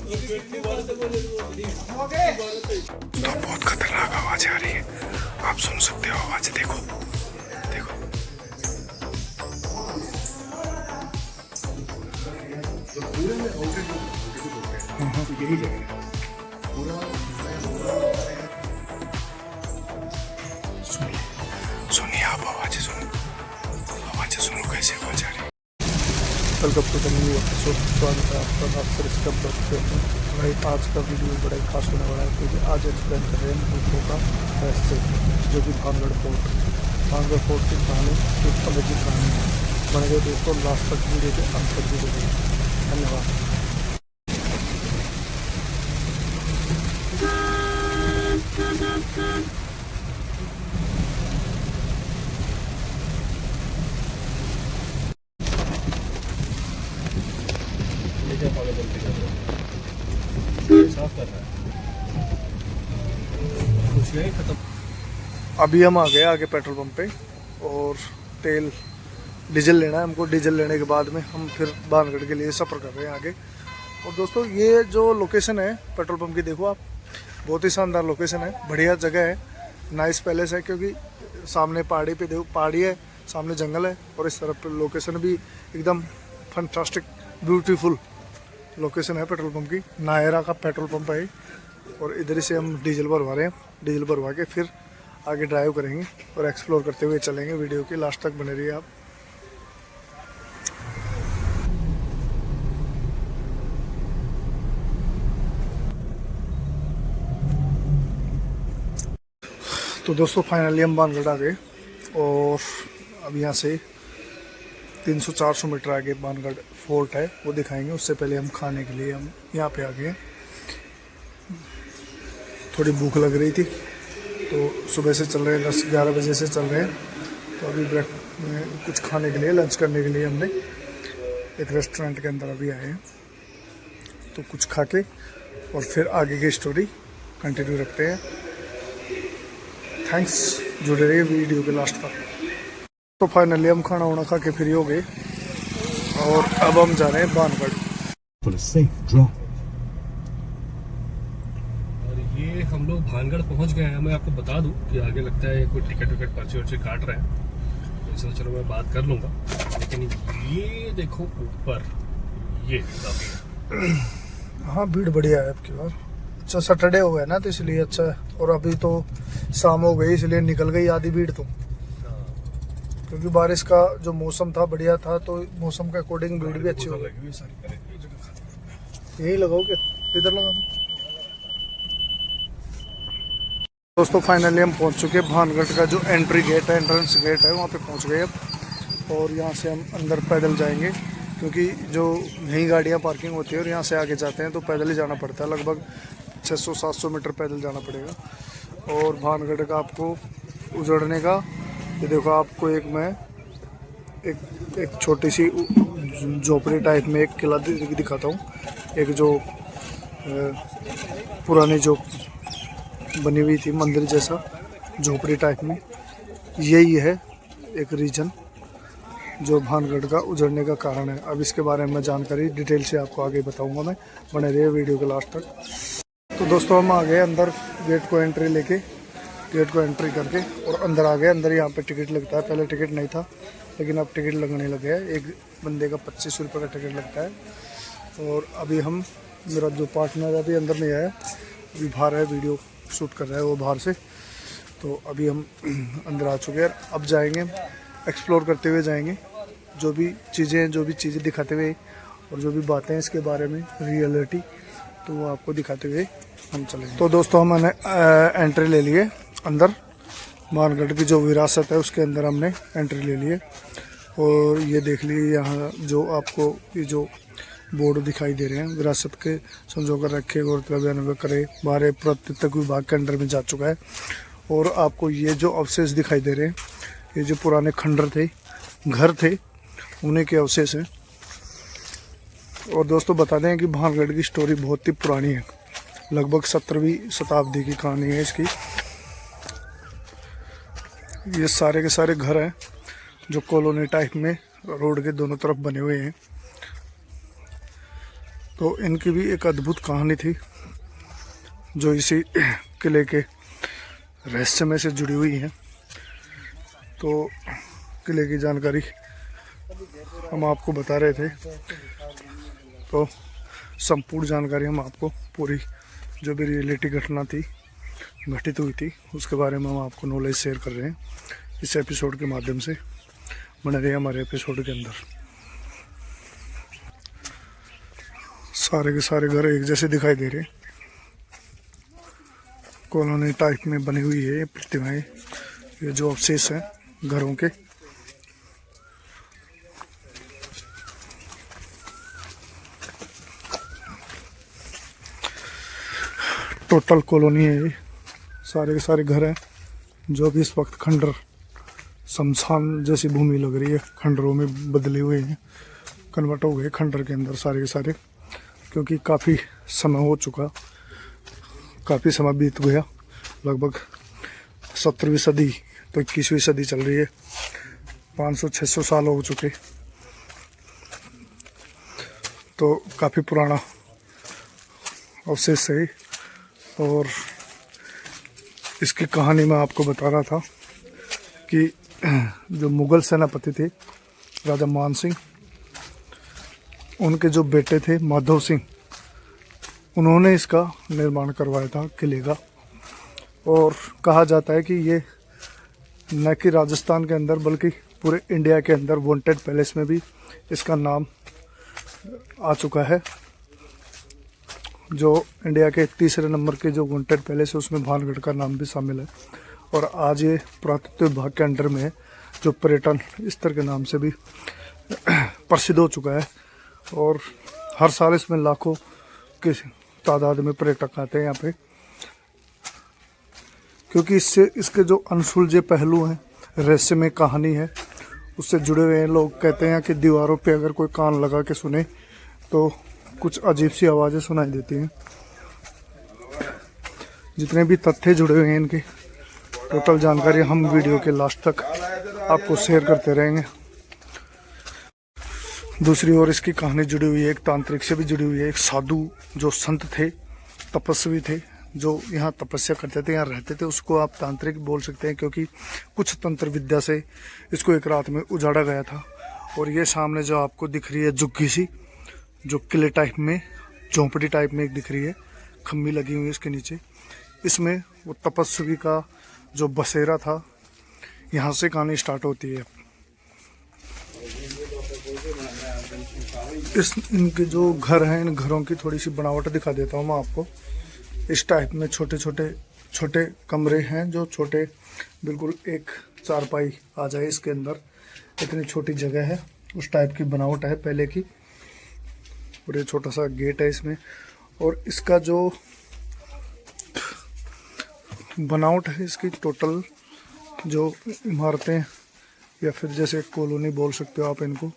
बहुत खतरनाक आवाज आ रही है, आप सुन सकते हो आवाज। देखो देखो, यही जगह सुनिए आप आवाजें सुनो, आवाजें सुनो कैसे आवाज आ रही है। Welcome to the new episode. स्वागत है आपका अक्सर इसका ब्लॉग पे। भाई आज का वीडियो बड़ा ही खास होने वाला है क्योंकि आज एक्सप्लेन कर रहे हैं मुल्कों का रहस्य, जो कि भानगढ़ फोर्ट की कहानी एक अलग ही कहानी है। बने गए दोस्तों, लास्ट तक वीडियो के अंत तक वीडियो देखिए। धन्यवाद। अभी हम आ गए आगे पेट्रोल पंप पे और डीजल लेना है हमको। डीजल लेने के बाद में हम फिर भानगढ़ के लिए सफ़र कर रहे हैं आगे। और दोस्तों ये जो लोकेशन है पेट्रोल पंप की, देखो आप, बहुत ही शानदार लोकेशन है, बढ़िया जगह है, नाइस पैलेस है। क्योंकि सामने पहाड़ी पे देखो, पहाड़ी है, सामने जंगल है और इस तरफ लोकेशन भी एकदम फंटास्टिक ब्यूटीफुल लोकेशन है पेट्रोल पंप की। नायरा का पेट्रोल पंप है और इधर से हम डीजल भरवा रहे हैं। डीजल भरवा के फिर आगे ड्राइव करेंगे और एक्सप्लोर करते हुए चलेंगे। वीडियो के लास्ट तक बने रहिए आप। तो दोस्तों फाइनली हम भानगढ़ आ गए और अब यहाँ से 300-400 मीटर आगे भानगढ़ फोर्ट है, वो दिखाएंगे। उससे पहले हम खाने के लिए हम यहाँ पे आ गए। थोड़ी भूख लग रही थी तो सुबह से चल रहे हैं, 10-11 बजे से चल रहे हैं। तो अभी ब्रेक में कुछ खाने के लिए, लंच करने के लिए हमने एक रेस्टोरेंट के अंदर अभी आए हैं। तो कुछ खा के और फिर आगे की स्टोरी कंटिन्यू रखते हैं। थैंक्स, जुड़े रहिए वीडियो के लास्ट तक। तो फाइनली हम खाना वाना खा के फ्री हो गए और अब हम जा रहे हैं भानगढ़। और ये हम लोग भानगढ़ पहुंच गए हैं। मैं आपको बता दूं कि आगे लगता है कोई टिकट विकट पर्ची वर्ची काट रहे हैं, तो चलो मैं बात कर लूँगा। लेकिन ये देखो ऊपर, ये काफ़ी, हाँ भीड़ बढ़िया है आपकी बार। अच्छा सैटरडे हो गया ना तो इसलिए अच्छा है। और अभी तो शाम हो गई इसलिए निकल गई आधी भीड़ तो, क्योंकि बारिश का जो मौसम था बढ़िया था, तो मौसम के अकॉर्डिंग भीड़ भी अच्छी हो गई। यही लगाओ क्या, इधर लगा दो। दोस्तों फाइनली हम पहुंच चुके हैं भानगढ़ का जो एंट्री गेट है, एंट्रेंस गेट है, वहाँ पे पहुंच गए अब। और यहाँ से हम अंदर पैदल जाएंगे क्योंकि जो यहीं गाड़ियाँ पार्किंग होती है और यहाँ से आगे जाते हैं तो पैदल ही जाना पड़ता है। लगभग 600-700 मीटर पैदल जाना पड़ेगा। और भानगढ़ का आपको उजड़ने का, ये देखो आपको एक छोटी सी झोपड़ी टाइप में एक किला दिखाता हूँ। एक जो पुरानी जो बनी हुई थी मंदिर जैसा झोपड़ी टाइप में, यही है एक रीजन जो भानगढ़ का उजड़ने का कारण है। अब इसके बारे में जानकारी डिटेल से आपको आगे बताऊंगा मैं, बने रहिए वीडियो के लास्ट तक। तो दोस्तों हम आ गए अंदर, गेट को एंट्री लेके, गेट को एंट्री करके और अंदर आ गए। अंदर यहाँ पे टिकट लगता है, पहले टिकट नहीं था लेकिन अब टिकट लगने लग गया है। एक बंदे का 25 रुपये का टिकट लगता है। और अभी मेरा जो पार्टनर है अभी अंदर नहीं आया, अभी बाहर है, वीडियो शूट कर रहा है वो बाहर से। तो अभी हम अंदर आ चुके हैं। अब जाएंगे, एक्सप्लोर करते हुए जाएंगे, जो भी चीज़ें दिखाते हुए और जो भी बातें हैं इसके बारे में रियलिटी, तो वो आपको दिखाते हुए हम चलेंगे। तो दोस्तों हमने एंट्री ले लिए अंदर, भानगढ़ की जो विरासत है उसके अंदर हमने एंट्री ले लिए। और ये देख लीजिए यहाँ जो आपको ये जो बोर्ड दिखाई दे रहे हैं, विरासत के संजो कर रखे, गौरतलब करे, बारह पुरातत्व विभाग के अंडर में जा चुका है। और आपको ये जो अवशेष दिखाई दे रहे हैं, ये जो पुराने खंडर थे, घर थे, उन्हीं के अवशेष हैं। और दोस्तों बता दें कि भानगढ़ की स्टोरी बहुत ही पुरानी है, लगभग 17वीं शताब्दी की कहानी है इसकी। ये सारे के सारे घर हैं जो कॉलोनी टाइप में रोड के दोनों तरफ बने हुए हैं। तो इनकी भी एक अद्भुत कहानी थी जो इसी किले के रहस्यमय से जुड़ी हुई है। तो किले की जानकारी हम आपको बता रहे थे, तो संपूर्ण जानकारी हम आपको पूरी जो भी रियलिटी घटना थी घटित हुई थी उसके बारे में हम आपको नॉलेज शेयर कर रहे हैं इस एपिसोड के माध्यम से। बने रहिए हमारे एपिसोड के अंदर। सारे के सारे घर एक जैसे दिखाई दे रहे, कॉलोनी टाइप में बनी हुई है ये प्रतिमाएं, ये जो अवशेष हैं घरों के। टोटल कॉलोनी है ये, सारे के सारे घर हैं जो भी इस वक्त खंडर शमशान जैसी भूमि लग रही है, खंडरों में बदले हुए हैं, कन्वर्ट हो गए खंडर के अंदर सारे के सारे, क्योंकि काफ़ी समय हो चुका, काफ़ी समय बीत गया, लगभग 17वीं सदी तो 21वीं सदी चल रही है, 500-600 साल हो चुके, तो काफ़ी पुराना अवशेष है। और इसकी कहानी मैं आपको बता रहा था कि जो मुग़ल सेनापति थे राजा मान सिंह, उनके जो बेटे थे माधव सिंह, उन्होंने इसका निर्माण करवाया था किले का। और कहा जाता है कि ये न कि राजस्थान के अंदर बल्कि पूरे इंडिया के अंदर वांटेड पैलेस में भी इसका नाम आ चुका है। जो इंडिया के तीसरे नंबर के जो वांटेड पैलेस है उसमें भानगढ़ का नाम भी शामिल है। और आज ये पुरातत्व विभाग के अंडर में है, जो पर्यटन स्थल के नाम से भी प्रसिद्ध हो चुका है। और हर साल इसमें लाखों की तादाद में पर्यटक आते हैं यहाँ पे, क्योंकि इससे इसके जो अनसुलझे पहलू हैं, रहस्यमय कहानी है, उससे जुड़े हुए हैं। लोग कहते हैं कि दीवारों पे अगर कोई कान लगा के सुने तो कुछ अजीब सी आवाज़ें सुनाई देती हैं। जितने भी तथ्य जुड़े हुए हैं इनकी टोटल जानकारी हम वीडियो के लास्ट तक आपको शेयर करते रहेंगे। दूसरी ओर इसकी कहानी जुड़ी हुई है एक तांत्रिक से भी जुड़ी हुई है। एक साधु जो संत थे, तपस्वी थे, जो यहाँ तपस्या करते थे, यहाँ रहते थे, उसको आप तांत्रिक बोल सकते हैं, क्योंकि कुछ तंत्र विद्या से इसको एक रात में उजाड़ा गया था। और ये सामने जो आपको दिख रही है झुग्गी सी, जो किले टाइप में, झोंपड़ी टाइप में एक दिख रही है, खम्मी लगी हुई है इसके नीचे, इसमें वो तपस्वी का जो बसेरा था, यहाँ से कहानी स्टार्ट होती है। इनके जो घर हैं, इन घरों की थोड़ी सी बनावट दिखा देता हूँ मैं आपको। इस टाइप में छोटे कमरे हैं, जो छोटे, बिल्कुल एक चारपाई आ जाए इसके अंदर, इतनी छोटी जगह है, उस टाइप की बनावट है पहले की। और ये छोटा सा गेट है इसमें। और इसका जो बनावट है इसकी, टोटल जो इमारतें या फिर जैसे कॉलोनी बोल सकते हो आप इनको,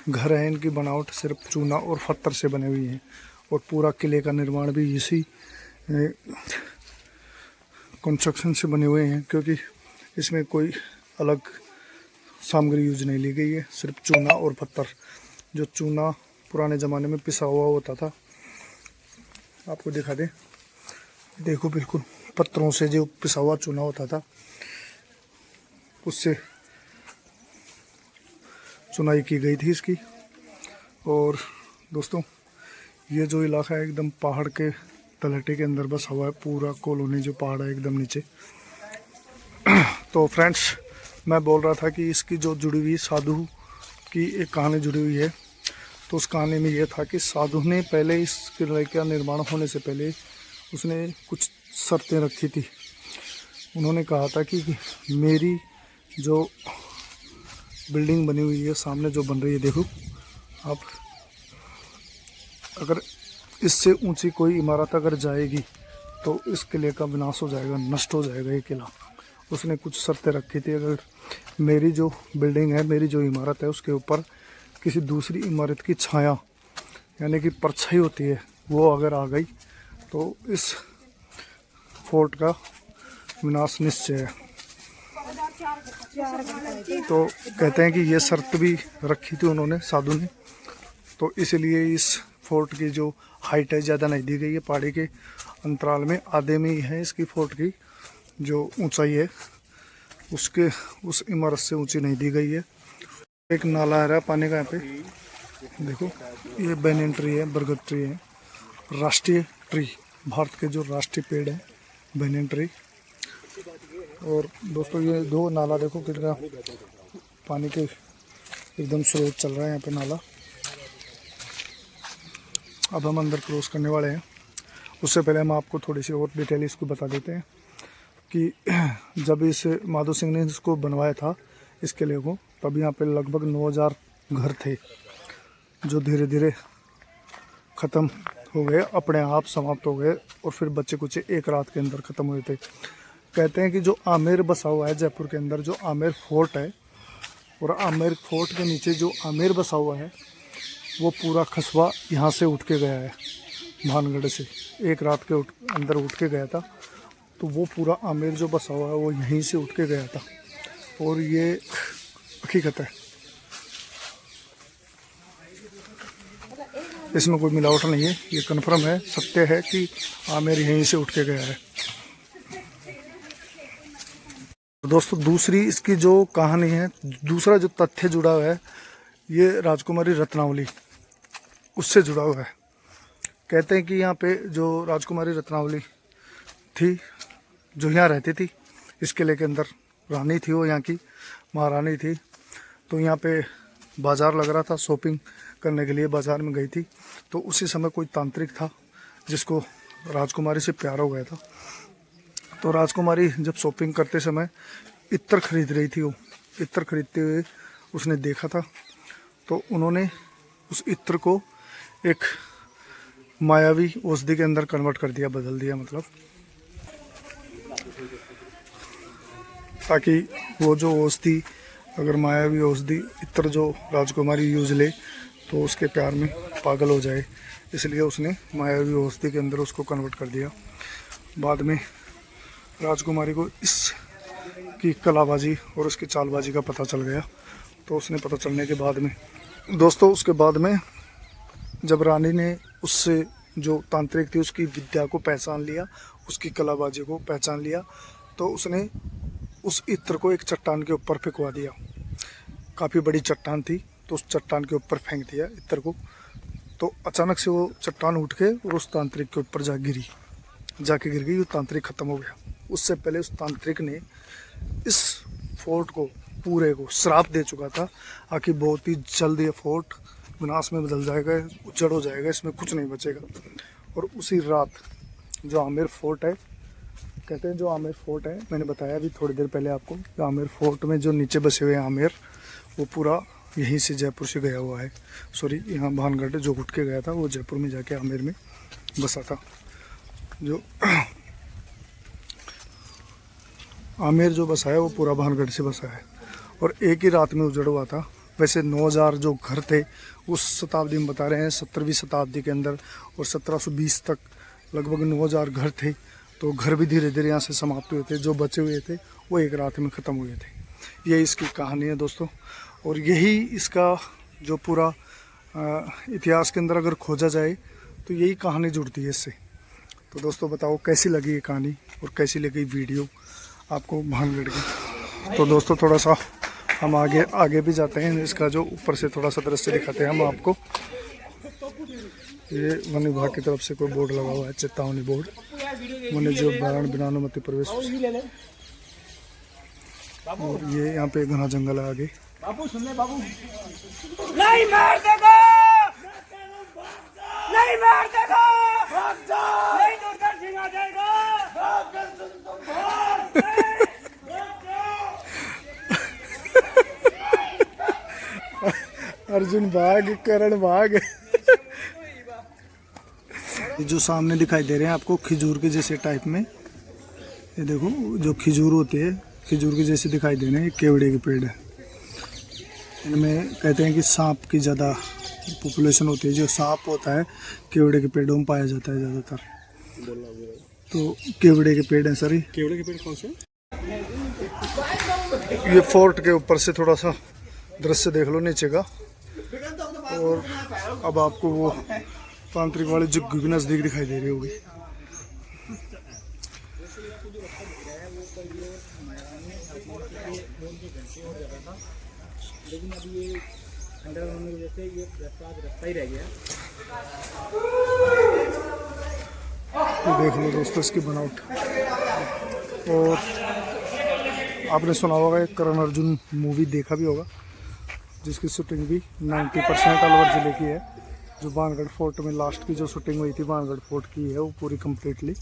घर हैं, इनकी बनावट सिर्फ चूना और पत्थर से बने हुई है। और पूरा किले का निर्माण भी इसी कंस्ट्रक्शन से बने हुए हैं, क्योंकि इसमें कोई अलग सामग्री यूज नहीं ली गई है, सिर्फ चूना और पत्थर। जो चूना पुराने ज़माने में पिसा हुआ होता था, आपको दिखा दें, देखो बिल्कुल पत्थरों से जो पिसा हुआ चूना होता था, उससे चुनाई की गई थी इसकी। और दोस्तों, ये जो इलाका है एकदम पहाड़ के तलहटे के अंदर बसा हुआ है, पूरा कॉलोनी जो पहाड़ है एकदम नीचे। तो फ्रेंड्स, मैं बोल रहा था कि इसकी जो जुड़ी हुई साधु की एक कहानी जुड़ी हुई है। तो उस कहानी में ये था कि साधु ने पहले इस किले का निर्माण होने से पहले उसने कुछ शर्तें रखी थी। उन्होंने कहा था कि मेरी जो बिल्डिंग बनी हुई है सामने जो बन रही है, देखो आप, अगर इससे ऊंची कोई इमारत अगर जाएगी तो इस किले का विनाश हो जाएगा, नष्ट हो जाएगा ये किला। उसने कुछ शर्तें रखी थी, अगर मेरी जो बिल्डिंग है, मेरी जो इमारत है, उसके ऊपर किसी दूसरी इमारत की छाया यानी कि परछाई होती है, वो अगर आ गई तो इस फोर्ट का विनाश निश्चय है। तो कहते हैं कि ये शर्त भी रखी थी उन्होंने, साधु ने। तो इसलिए इस फोर्ट की जो हाइट है ज़्यादा नहीं दी गई है। पहाड़ी के अंतराल में आधे में ही है इसकी फोर्ट की जो ऊंचाई है, उसके उस इमारत से ऊंची नहीं दी गई है। एक नाला आ रहा है पानी का यहाँ पे, देखो ये बैनियन ट्री है, बरगद ट्री है, राष्ट्रीय ट्री, भारत के जो राष्ट्रीय पेड़ है बैनियन ट्री। और दोस्तों ये दो नाला देखो कितना पानी के एकदम स्रोत चल रहा है यहाँ पे नाला। अब हम अंदर क्रॉस करने वाले हैं, उससे पहले हम आपको थोड़ी सी और डिटेल इसको बता देते हैं कि जब इस माधो सिंह ने इसको बनवाया था इस किले को, तब यहाँ पे लगभग 9000 घर थे जो धीरे धीरे ख़त्म हो गए, अपने आप समाप्त हो गए और फिर बच्चे कुछ एक रात के अंदर ख़त्म हुए थे। कहते हैं कि जो आमेर बसा हुआ है जयपुर के अंदर, जो आमेर फोर्ट है, और आमेर फोर्ट के नीचे जो आमेर बसा हुआ है, वो पूरा कस्बा यहाँ से उठ के गया है, भानगढ़ से एक रात के अंदर उठ के गया था। तो वो पूरा आमेर जो बसा हुआ है वो यहीं से उठ के गया था, और ये हकीकत है, इसमें कोई मिलावट नहीं है, ये कन्फर्म है, सत्य है कि आमेर यहीं से उठ के गया है। दोस्तों दूसरी इसकी जो कहानी है, दूसरा जो तथ्य जुड़ा हुआ है, ये राजकुमारी रत्नावली उससे जुड़ा हुआ है। कहते हैं कि यहाँ पे जो राजकुमारी रत्नावली थी, जो यहाँ रहती थी इस किले के अंदर, रानी थी वो, यहाँ की महारानी थी। तो यहाँ पे बाज़ार लग रहा था, शॉपिंग करने के लिए बाज़ार में गई थी। तो उसी समय कोई तांत्रिक था जिसको राजकुमारी से प्यार हो गया था। तो राजकुमारी जब शॉपिंग करते समय इत्र खरीद रही थी, वो इत्र खरीदते हुए उसने देखा था। तो उन्होंने उस इत्र को एक मायावी औषधि के अंदर कन्वर्ट कर दिया, बदल दिया मतलब, ताकि वो जो औषधि, अगर मायावी औषधि इत्र जो राजकुमारी यूज ले तो उसके प्यार में पागल हो जाए, इसलिए उसने मायावी औषधि के अंदर उसको कन्वर्ट कर दिया। बाद में राजकुमारी को इस की कलाबाजी और उसकी चालबाजी का पता चल गया। तो उसने पता चलने के बाद में दोस्तों, उसके बाद में जब रानी ने उससे, जो तांत्रिक थी, उसकी विद्या को पहचान लिया, उसकी कलाबाजी को पहचान लिया, तो उसने उस इत्र को एक चट्टान के ऊपर फेंकवा दिया। काफ़ी बड़ी चट्टान थी, तो उस चट्टान के ऊपर फेंक दिया इत्र को। तो अचानक से वो चट्टान उठ के और उस तांत्रिक के ऊपर जाके गिर गई। वो तांत्रिक ख़त्म हो गया। उससे पहले उस तांत्रिक ने इस फोर्ट को पूरे को श्राप दे चुका था कि बहुत ही जल्द ये फोर्ट विनाश में बदल जाएगा, उजड़ हो जाएगा, इसमें कुछ नहीं बचेगा। और उसी रात जो आमेर फोर्ट है, कहते हैं जो आमेर फोर्ट है, मैंने बताया अभी थोड़ी देर पहले आपको, जो आमेर फोर्ट में जो नीचे बसे हुए हैं आमेर, वो पूरा यहीं से जयपुर से गया हुआ है। सॉरी, यहाँ भानगढ़ जो उठ के गया था वो जयपुर में जाके आमेर में बसा था। जो आमेर जो बसा है वो पूरा भानगढ़ से बसा है और एक ही रात में उजड़ हुआ था। वैसे 9000 जो घर थे उस शताब्दी में बता रहे हैं, 17वीं शताब्दी के अंदर, और 1720 तक लगभग 9000 घर थे। तो घर भी धीरे धीरे यहाँ से समाप्त हुए थे, जो बचे हुए थे वो एक रात में ख़त्म हुए थे। यही इसकी कहानी है दोस्तों, और यही इसका जो पूरा इतिहास के अंदर अगर खोजा जाए तो यही कहानी जुड़ती है इससे। तो दोस्तों बताओ कैसी लगी ये कहानी और कैसी लगी वीडियो आपको भानगढ़ की। तो दोस्तों थोड़ा सा हम आगे भी जाते हैं, इसका जो ऊपर से थोड़ा सा दृश्य दिखाते हैं हम आपको। ये वन विभाग की तरफ से कोई बोर्ड लगा हुआ है, चेतावनी बोर्ड, वन्य जीव अभयारण्य बिना अनुमति प्रवेश। और ये यहाँ पे घना जंगल है आगे। बाबू सुन ले बाबू, नहीं मार देगा, नहीं मार देगा, नहीं दूरदर्शन सिंह आ जाएगा, अर्जुन भाग, करण भाग। ये जो सामने दिखाई दे रहे हैं आपको खिजूर के जैसे टाइप में, ये देखो जो खिजूर होती है, खिजूर के जैसे दिखाई दे रहे हैं, ये केवड़े के पेड़ है। इनमें कहते हैं कि सांप की ज़्यादा पॉपुलेशन होती है, जो सांप होता है केवड़े के पेड़ों में पाया जाता है ज़्यादातर। तो केवड़े के पेड़ हैं सर। केवड़े के पेड़ कौन से? ये फोर्ट के ऊपर से थोड़ा सा दृश्य देख लो नीचे का, और अब आपको वो तांत्रिक वाली जुग्गी भी नजदीक दिखाई दे रही होगी। लेकिन अभी ये अंडरग्राउंड की वजह से ये रास्ता ही रह गया। ये देख लो दोस्तों इसकी बनावट। और आपने सुना होगा एक करण अर्जुन मूवी देखा भी होगा, जिसकी शूटिंग भी 90% अलवर जिले की है। जो भानगढ़ फोर्ट में लास्ट की जो शूटिंग हुई थी भानगढ़ फोर्ट की है, वो पूरी कम्प्लीटली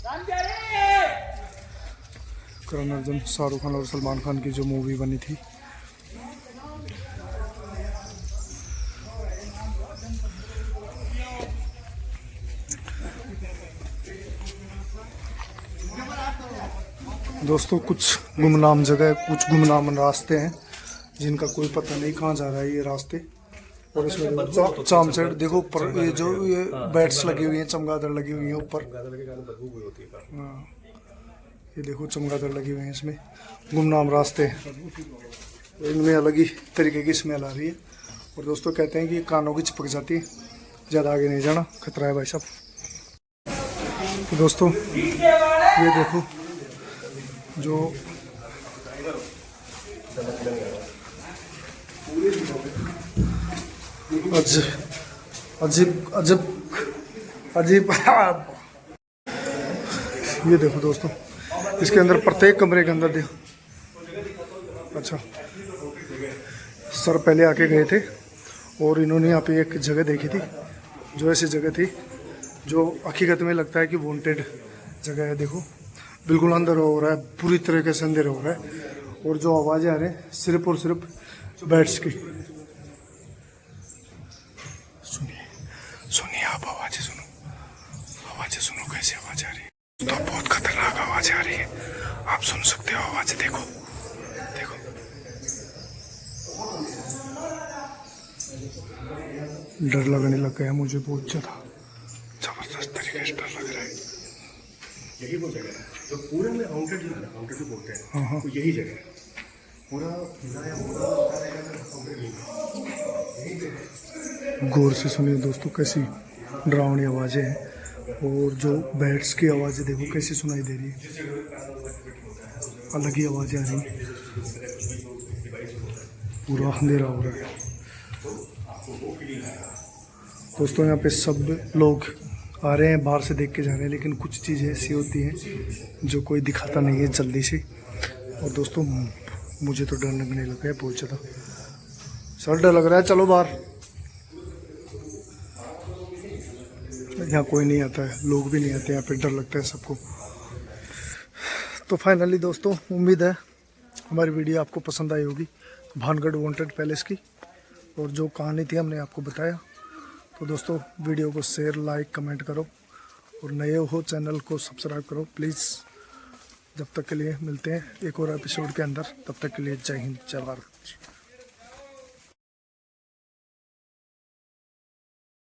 करण अर्जुन, शाहरुख खान और सलमान खान की जो मूवी बनी थी। दोस्तों कुछ गुमनाम जगह, कुछ गुमनाम रास्ते हैं जिनका कोई पता नहीं कहाँ जा रहा है ये रास्ते। और इसमें चाम साइड देखो ऊपर ये जो ये बैट्स लगी हुई हैं, चमगादड़ लगी हुई है ऊपर। हाँ, ये देखो चमगादड़ लगी हुई है इसमें। गुमनाम रास्ते इनमें अलग ही तरीके की स्मेल आ रही है। और दोस्तों कहते हैं कि कानों की चिपक जाती है, ज़्यादा आगे नहीं जाना, खतरा है भाई साहब। तो दोस्तों ये देखो जो अजीब अजीब अजीब ये देखो दोस्तों, इसके अंदर प्रत्येक कमरे के अंदर देखो। अच्छा सर पहले आके गए थे और इन्होंने यहाँ पे एक जगह देखी थी, जो ऐसी जगह थी जो हकीकत में लगता है कि वांटेड जगह है। देखो बिल्कुल अंदर हो रहा है, पूरी तरीके से अंदर हो रहा है। और जो आवाज़ें आ रही हैं सिर्फ और सिर्फ बैट्स की। सुनिए सुनिए आप आवाज़ें सुनो, आवाज़ें सुनो कैसी आवाज़ आ रही है। तो बहुत खतरनाक आवाज़ें आ रही है, आप सुन सकते हो आवाज़ें। देखो देखो डर लगने लग गया मुझे, बहुत ज़्यादा जबरदस्त तरीके से डर लग रहा है। यही वो जगह है जो पूरे में काउंटर जो है, काउंटर जो बोलते हैं, हाँ। तो यही जगह है। पूरा किला या पूरा काउंटर यही है। गौर से सुनिए दोस्तों कैसी डरावनी आवाज़ें हैं। और जो बैट्स की आवाज़ें देखो कैसी सुनाई दे रही है, अलग ही आवाज़ें आ रही हैं। पूरा अंधेरा हो रहा है दोस्तों। यहाँ पे सब लोग आ रहे हैं, बाहर से देख के जा रहे हैं, लेकिन कुछ चीज़ें ऐसी होती हैं जो कोई दिखाता नहीं है जल्दी से। और दोस्तों मुझे तो डर लगने लगा है बहुत ज़्यादा। सर डर लग रहा है, चलो बाहर। यहाँ कोई नहीं आता है, लोग भी नहीं आते यहाँ पे, डर लगता है सबको। तो फाइनली दोस्तों उम्मीद है हमारी वीडियो आपको पसंद आई होगी, भानगढ़ वांटेड पैलेस की। और जो कहानी थी हमने आपको बताया। तो दोस्तों वीडियो को शेयर, लाइक, कमेंट करो और नए हो चैनल को सब्सक्राइब करो प्लीज़। जब तक के लिए मिलते हैं एक और एपिसोड के अंदर, तब तक के लिए जय हिंद, जय भारत।